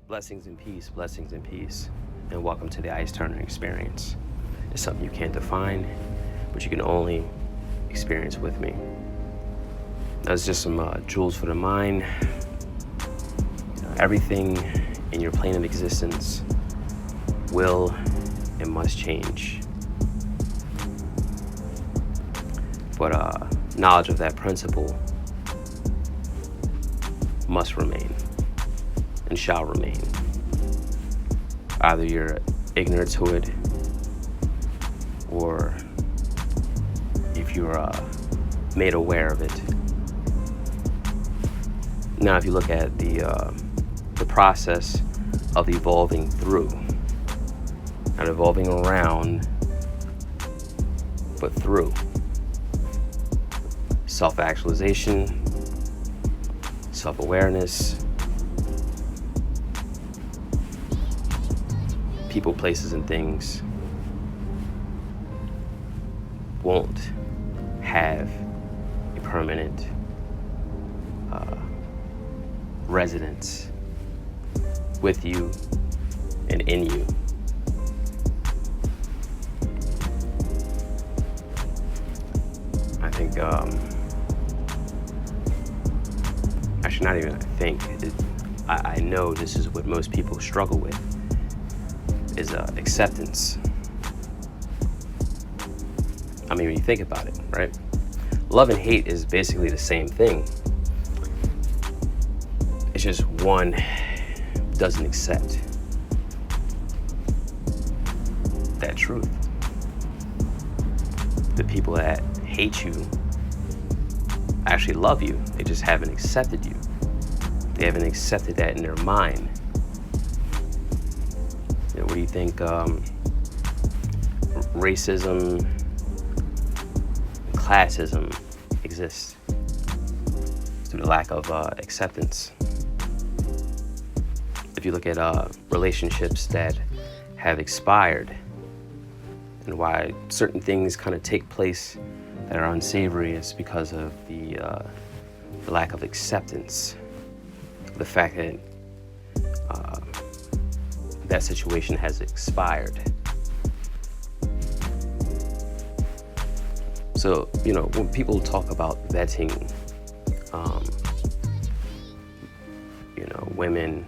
Blessings and peace, and welcome to the Ice Turner experience. It's something you can't define, but you can only experience with me. That's just some jewels for the mind. Everything in your plane of existence will and must change. But knowledge of that principle must remain and shall remain. Either you're ignorant to it, or if you're made aware of it. Now, if you look at the process of evolving through, not evolving around, but through self-actualization, self-awareness, people, places, and things won't have a permanent residence with you and in you. I think, actually not even I think, I know this is what most people struggle with, is acceptance. I mean, when you think about it, right? Love and hate is basically the same thing. It's just one doesn't accept that truth. The people that hate you actually love you. They just haven't accepted you. They haven't accepted that in their mind. You know, what do you think racism and classism exists? Through the lack of acceptance. If you look at relationships that have expired and why certain things kind of take place that are unsavory, is because of the lack of acceptance. The fact that that situation has expired. So, you know, when people talk about vetting, you know, women,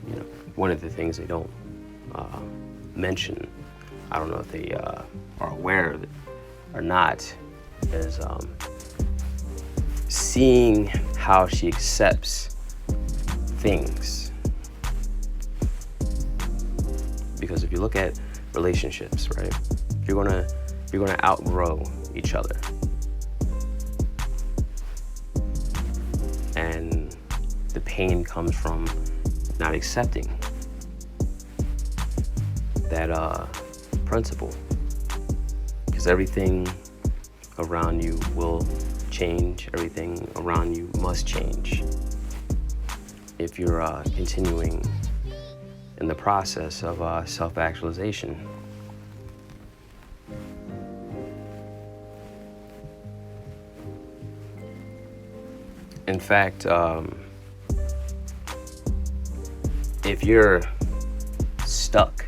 you know, one of the things they don't mention, I don't know if they are aware of it or not, is seeing how she accepts things. Because if you look at relationships, right, you're gonna outgrow each other. And the pain comes from not accepting that principle, because everything around you will change. Everything around you must change if you're continuing in the process of self-actualization. In fact, if you're stuck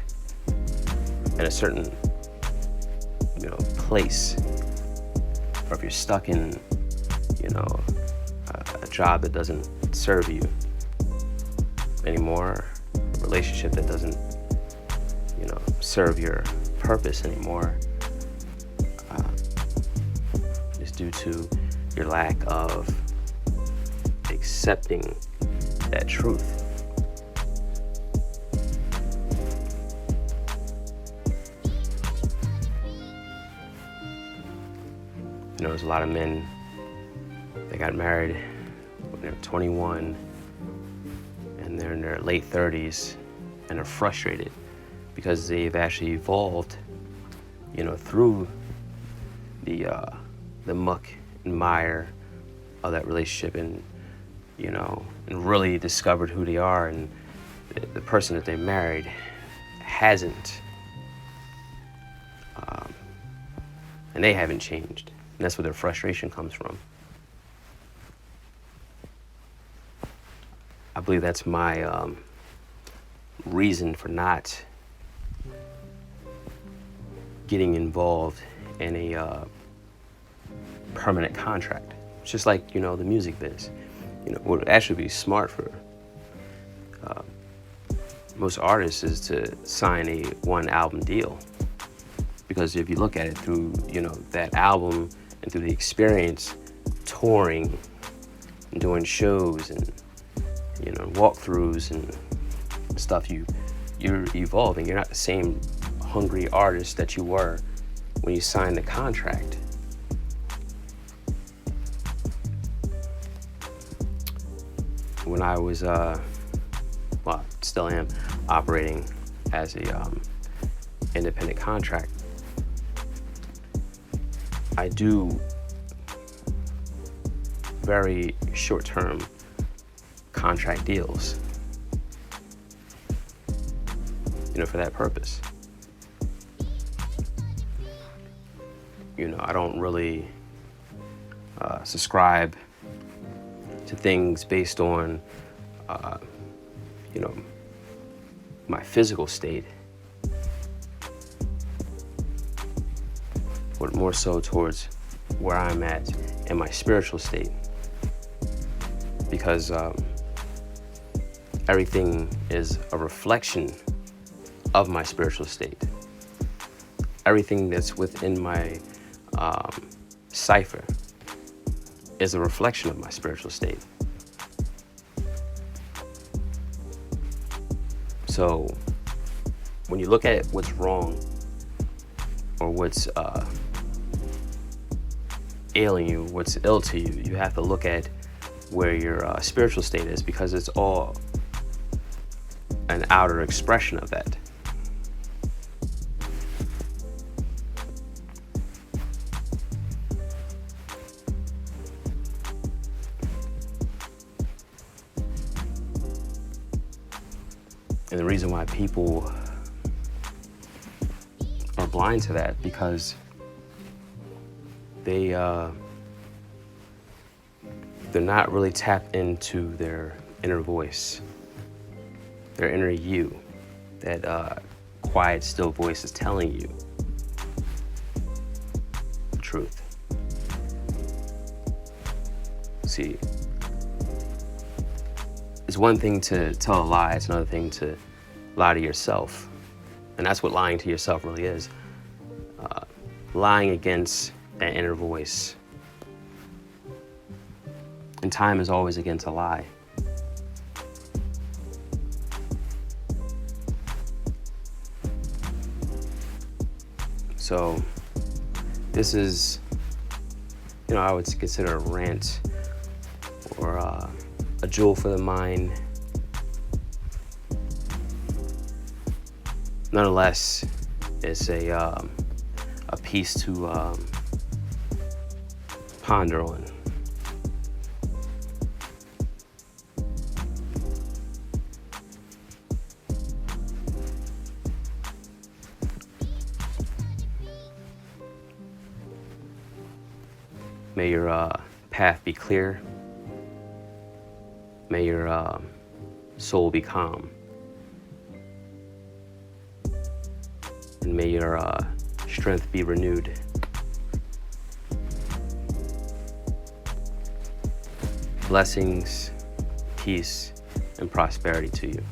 in a certain, you know, place, or if you're stuck in, you know, a job that doesn't serve you anymore, a relationship that doesn't, you know, serve your purpose anymore, it's due to your lack of accepting that truth. You know, there's a lot of men that got married when they're 21 and they're in their late 30s and are frustrated because they've actually evolved, you know, through the muck and mire of that relationship, and, you know, and really discovered who they are, and the person that they married hasn't, and they haven't changed. And that's where their frustration comes from. I believe that's my reason for not getting involved in a permanent contract. It's just like, the music biz. What would actually be smart for most artists is to sign a one album deal. Because if you look at it through, that album and through the experience touring and doing shows and, walkthroughs and stuff, you're evolving. You're not the same hungry artist that you were when you signed the contract. When I was, still am operating as a independent contract, I do very short-term contract deals, for that purpose. I don't really subscribe to things based on, my physical state, but more so towards where I'm at in my spiritual state. Because everything is a reflection of my spiritual state. Everything that's within my cipher is a reflection of my spiritual state. So when you look at what's wrong or what's ailing you, what's ill to you, you have to look at where your spiritual state is, because it's all an outer expression of that. And the reason why people are blind to that, because they're not really tapped into their inner voice, their inner you, that quiet, still voice is telling you the truth. See, it's one thing to tell a lie, it's another thing to lie to yourself. And that's what lying to yourself really is. Lying against that inner voice. And time is always against a lie. So this is, I would consider a rant or a jewel for the mind. Nonetheless, it's a piece to ponder on. May your path be clear. May your soul be calm. And may your strength be renewed. Blessings, peace, and prosperity to you.